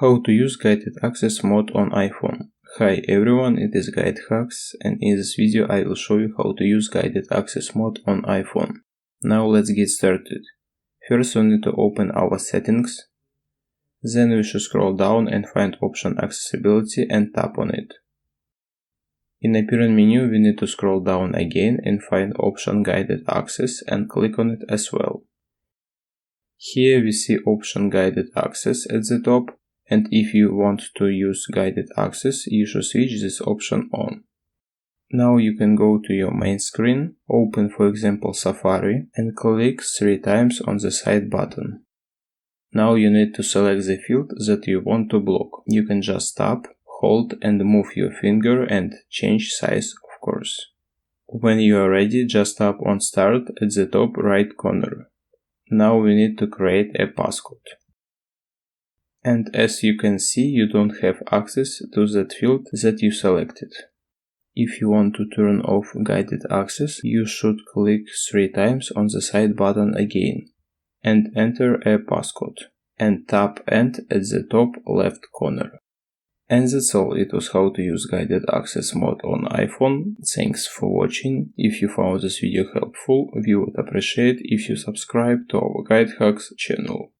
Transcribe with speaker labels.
Speaker 1: How to use guided access mode on iPhone. Hi everyone, it is GuideHacks, and in this video I will show you how to use guided access mode on iPhone. Now let's get started. First we need to open our settings. Then we should scroll down and find option accessibility and tap on it. In appearance menu we need to scroll down again and find option guided access and click on it as well. Here we see option guided access at the top, and if you want to use guided access, you should switch this option on. Now you can go to your main screen, open for example Safari, and click 3 times on the side button. Now you need to select the field that you want to block. You can just tap, hold and move your finger and change size of course. When you are ready, just tap on Start at the top right corner. Now we need to create a passcode. And as you can see, you don't have access to that field that you selected. If you want to turn off guided access, you should click 3 times on the side button again and enter a passcode and tap End at the top left corner. And that's all. It was how to use guided access mode on iPhone. Thanks for watching. If you found this video helpful, we would appreciate if you subscribe to our GuideHacks channel.